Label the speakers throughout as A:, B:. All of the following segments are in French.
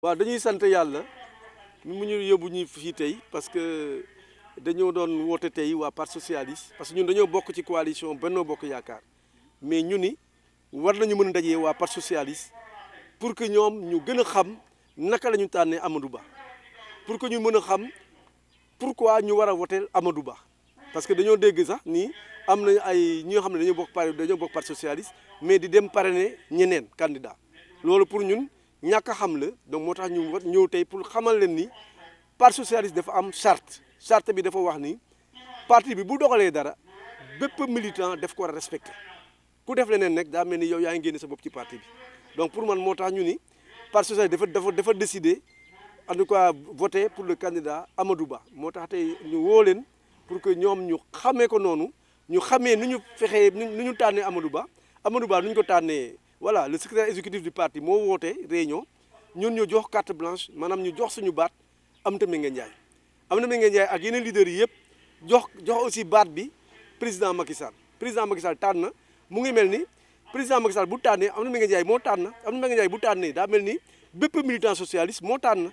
A: waaw dañuy sant yàlla mu ñu yóbbu ñu fii tey parce que dañoo doon woote tey waa parti socialiste parce que ñun dañoo bokk ci coalition Benno Bokk Yaakaar mais ñu ni war nañu mën a dajee waa parti socialiste pour que ñoom ñu gën a xam naka la ñu tànnee Amadou Ba pour que ñu mën a xam pourquoi ñu war a voter Amadou Ba parce que dañoo dégg sax ni am na ay ñi nga xam ne dañoo bokk parti socialiste mais di dem parrainer ñeneen candidat loolu pour ñun ñàkk a xam la donc moo tax ñu war ñëw tey pour xamal leen ni parti socialiste dafa am charte bi dafa wax ni parti bi bu doxalee dara bépp militant daf ko war a respecté ku def leneen nag daa mel ni yow yaa ngi génne sa bopp ci parti bi donc pour man moo tax ñu ni parti socialiste dafa décider en tout cas voter pour le candidat Amadou Ba moo tax tey ñu woo leen pour que ñoom ñu xamee ko noonu ñu xamee nu ñu fexee nu ñu tànnee Amadou Ba nu ñu ko tànnee voilà le secrétaire exécutif du parti moo woote réunion ñun ñu jox carte blanche maanaam ñu jox suñu baat Aminata Mbengue Ndiaye ak yeneen leaders yi yëpp jox aussi baat bi président Macky Sall tànn na mu ngi mel ni président Macky Sall bu tànnee Aminata Mbengue Ndiaye moo tànn Aminata Mbengue Ndiaye bu tànnee daa mel ni bépp militant socialiste moo tànn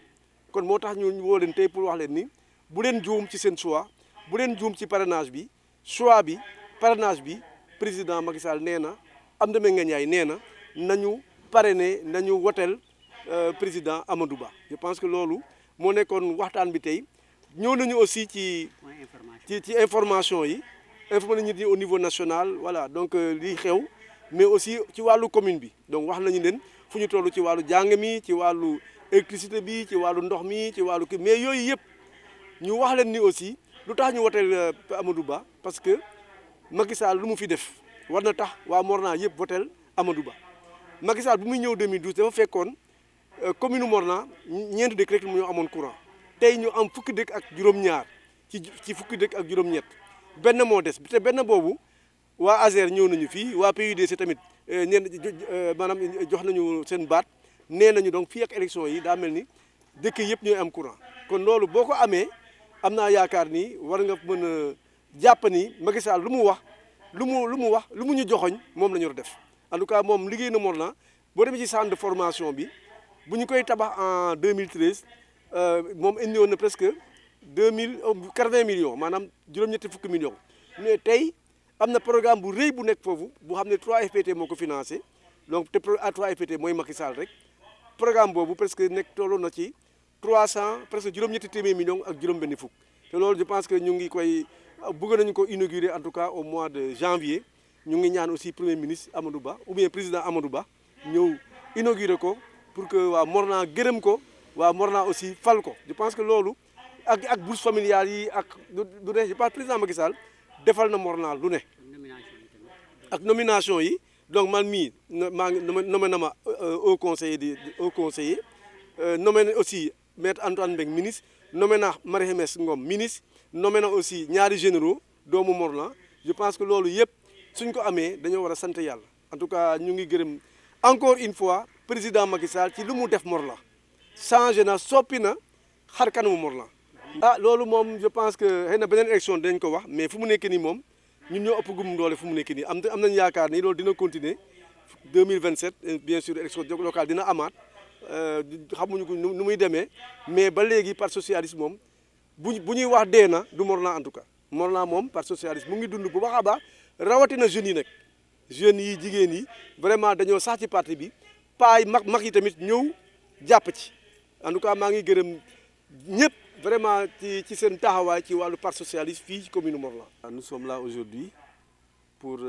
A: kon moo tax ñu woo leen tey pour wax leen ni bu leen juum ci seen choix bu leen juum ci parrainage bi choix bi parrainage bi président Macky Sall nee na Aminata Mbengue Ndiaye nee na nañu parrainer nañu woteel président Amadou Ba je pense que loolu moo nekkoon waxtaan bi tey ñëw nañu aussi ci information yi informé nañu au niveau national voilà donc lii xew mais aussi ci wàllu commune bi donc wax nañu leen fu ñu toll ci wàllu jàng mi ci wàllu électricité bi ci wàllu ndox mi ci wàllu kii mais yooyu yëpp ñu wax leen ni aussi lu tax ñu woteel Amadou Ba parce que Macky Sall lu mu fi def war na tax waa Morna yëpp woteel Amadou Ba Macky Sall bu muy ñëw 2012 dafa fekkoon commune Morna ñeenti dëkk rek mu ñoo amoon courant tey ñu am fukki dëkk ak juróom-ñaar ci fukki dëkk ak juróom-ñett benn moo des te benn boobu waa ASER ñëw nañu fii waa PUDC tamit maanaam jox nañu seen baat nee nañu donc fii ak élection yi daa mel ni dëkk yëpp ñooy am courant kon loolu boo ko amee am naa yaakaar ni war nga mën a jàpp ni Macky Sall lu mu ñu joxoñ moom la ñu war a def en tout cas moom liggéey na Morna boo demee ci centre de formation bi bu ñu koy tabax en 2013 moom indi woon na presque 80 millions maanaam juróom-ñetti fukki millions mais tey am na programme bu rëy bu nekk foofu bu xam ne 3FPT moo ko financé donc te 3FPT mooy Macky Sall rek programme boobu presque nekk tolloon na ci 300 presque juróom-ñetti téeméer millions ak juróom-benni fukk te loolu je pense que ñu ngi koy bëgg nañu ko inaugurer en tout cas au mois de janvier ñu ngi ñaan aussi premier ministre Amadou Ba ou bien président Amadou Ba ñëw inaugurer ko pour que waa Morna gërëm ko waa Morna aussi fal ko je pense que loolu ak bourse familiale yi ak du ne je pense président Macky Sall defal na Morna lu ne ak nomination yi donc man mii maa ngi nommé na ma au conseiller nommé na aussi maître Antoine Mbengue ministre nommé na Marie Khemesse Ngom ministre nommé na aussi ñaari généraux doomu Morna je pense que loolu yëpp suñ ko amee dañoo war a sant yàlla en tout cas ñu ngi gërëm encore une fois président Macky Sall ci lu mu def Morna changé na soppi na xar kanamu Morna loolu moom je pense que xëy na beneen élection dañ ko wax mais fu mu nekk nii moom ñun ñoo ëpp gum doole fu mu nekk nii am nañu yaakaar ni loolu dina continuer 2027 bien sûr élection locale dina amaat xamuñu ko nu muy demee mais ba léegi parti socialiste moom bu ñuy wax dee na du Morna en tout cas Morna moom parti socialiste mu ngi dund bu baax a baax rawatina jeunes yi nag jeunes yi jigéen yi vraiment dañoo sax ci parti bi paay mag yi tamit ñëw jàpp ci en tout cas maa ngi gërëm ñëpp vraiment ci seen taxawaay ci wàllu parti socialiste fii ci commune Morna. Nous sommes là aujourd'hui pour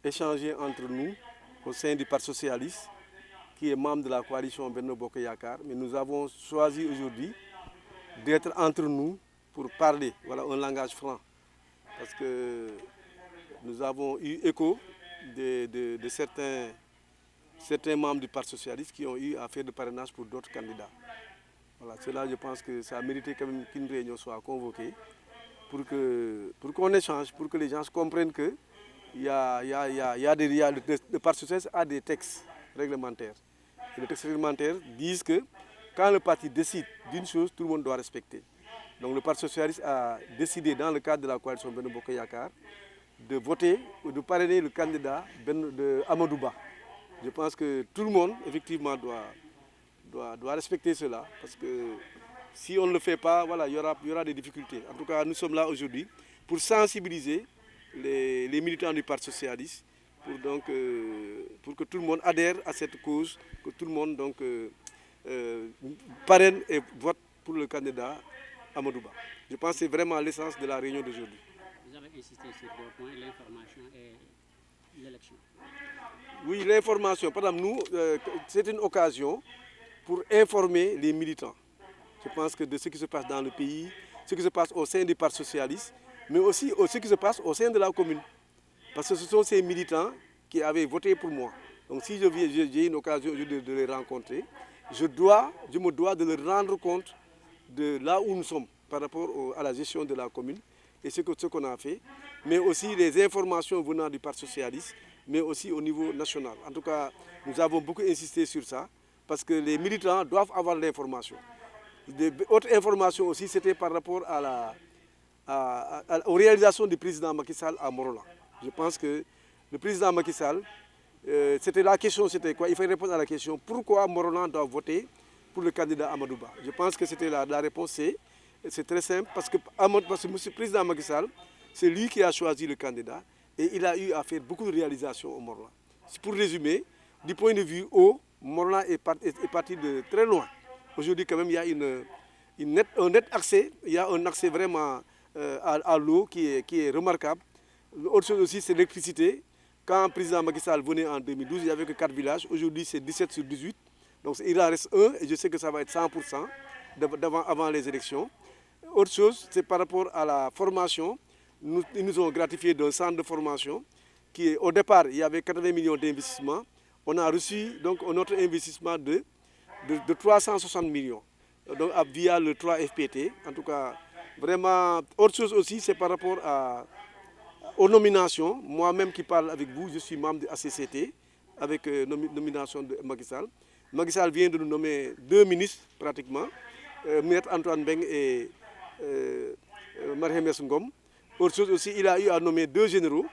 A: échanger entre nous au sein du parti socialiste qui est membre de la coalition Benno Bokk Yaakaar mais nous avons choisi aujourd'hui d'être entre nous pour parler voilà un langage franc parce que nous avons eu écho de certains membres du Parti socialiste qui ont eu à faire de parrainage pour d'autres candidats. Voilà, cela je pense que ça a mérité quand même qu'une réunion soit convoquée pour qu'on échange, pour que les gens comprennent que le Parti socialiste a des textes réglementaires. Et les textes réglementaires disent que quand le parti décide d'une chose, tout le monde doit respecter. Donc le Parti socialiste a décidé dans le cadre de la coalition Benno Bokk Yaakaar de voter ou de parrainer le candidat de Amadou Ba. Je pense que tout le monde, effectivement, doit respecter cela, parce que si on ne le fait pas, voilà, il y aura des difficultés. En tout cas, nous sommes là aujourd'hui pour sensibiliser les militants du Parti socialiste, pour que tout le monde adhère à cette cause, que tout le monde parraine et vote pour le candidat Amadou Ba. Je pense que c'est vraiment l'essence de la réunion d'aujourd'hui.
B: Vous avez insisté sur deux points, l'information et l'élection.
A: Oui, l'information. Par exemple, nous, c'est une occasion pour informer les militants. Je pense que de ce qui se passe dans le pays, ce qui se passe au sein du Parti socialiste, mais aussi ce qui se passe au sein de la commune. Parce que ce sont ces militants qui avaient voté pour moi. Donc si j'ai une occasion de les rencontrer, je me dois de leur rendre compte de là où nous sommes par rapport à la gestion de la commune et ce qu'on a fait, mais aussi les informations venant du Parti socialiste, mais aussi au niveau national. En tout cas, nous avons beaucoup insisté sur ça, parce que les militants doivent avoir l'information. Autre information aussi, c'était par rapport aux réalisations du président Macky Sall à Morolan. Je pense que le président Macky Sall, c'était la question, c'était quoi? Il fallait répondre à la question, pourquoi Morolan doit voter pour le candidat Amadou Ba? Je pense que c'était la réponse, c'est très simple, parce que le président Macky Sall, c'est lui qui a choisi le candidat, et il a eu à faire beaucoup de réalisations au Morolan. Pour résumer, du point de vue haut, Morolan est parti de très loin. Aujourd'hui, quand même, il y a un net accès, il y a un accès vraiment à l'eau qui est remarquable. Autre chose aussi, c'est l'électricité. Quand le président Macky Sall venait en 2012, il n'y avait que 4 villages. Aujourd'hui, c'est 17 sur 18. Donc il en reste un, et je sais que ça va être 100% avant les élections. Autre chose, c'est par rapport à la formation. Ils nous ont gratifié d'un centre de formation qui, au départ, il y avait 80 millions d'investissements. On a reçu donc notre investissement de 360 millions, donc via le 3FPT. En tout cas, vraiment, autre chose aussi, c'est par rapport aux nominations. Moi-même qui parle avec vous, je suis membre de ACCT, avec nomination de Macky Sall. Macky Sall vient de nous nommer 2 ministres, pratiquement, Maître Antoine Beng et Marie Ngom. Autre chose aussi, il a eu à nommer 2 généraux,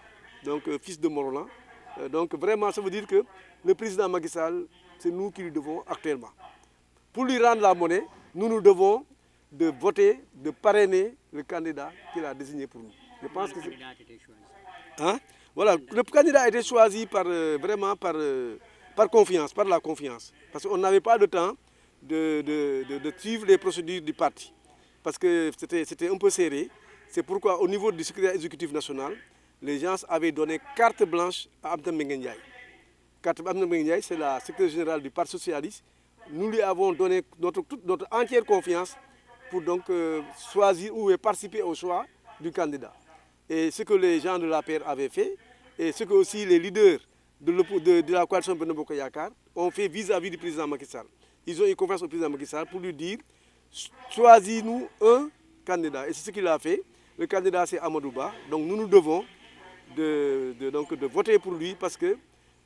A: donc fils de Morolan. Donc vraiment, ça veut dire que le président Macky Sall, c'est nous qui lui devons actuellement. Pour lui rendre la monnaie, nous devons de voter, de parrainer le candidat qu'il a désigné pour nous. Je pense que
B: le candidat a été choisi.
A: Hein? Voilà, le candidat a été choisi vraiment par confiance, par la confiance. Parce qu'on n'avait pas de temps de suivre les procédures du parti. Parce que c'était un peu serré. C'est pourquoi au niveau du secrétaire exécutif national, les gens avaient donné carte blanche à Abdel Mengendiaï. Abdel Mengendiaï, c'est la secrétaire générale du Parti socialiste. Nous lui avons donné toute notre entière confiance pour donc choisir ou participer au choix du candidat. Et ce que les gens de l'APR avaient fait, et ce que aussi les leaders de la coalition Benno Bokk Yakaar ont fait vis-à-vis du président Macky Sall. Ils ont eu confiance au président Macky Sall pour lui dire « Choisis-nous un candidat ». Et c'est ce qu'il a fait. Le candidat, c'est Amadou Ba. Donc nous nous devons de voter pour lui, parce que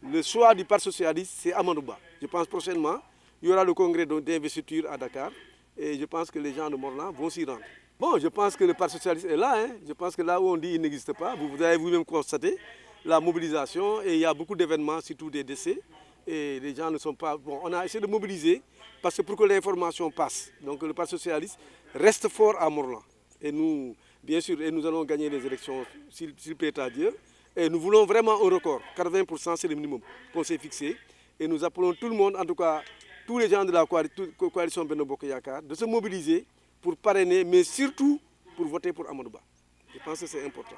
A: le choix du Parti socialiste, c'est Amadou Ba. Je pense prochainement, il y aura le congrès d'investiture à Dakar, et je pense que les gens de Morolan vont s'y rendre. Bon, je pense que le Parti socialiste est là. Je pense que là où on dit qu'il n'existe pas, vous avez vous-même constaté la mobilisation, et il y a beaucoup d'événements, surtout des décès, et les gens ne sont pas... Bon, on a essayé de mobiliser, parce que pour que l'information passe, donc le Parti socialiste reste fort à Morolan. Et nous, bien sûr, nous allons gagner les élections s'il plaît à Dieu. Et nous voulons vraiment un record. 80%, c'est le minimum qu'on s'est fixé. Et nous appelons tout le monde, en tout cas tous les gens de la coalition Benno Bokk Yakaar, de se mobiliser pour parrainer, mais surtout pour voter pour Amadou Ba. Je pense que c'est important.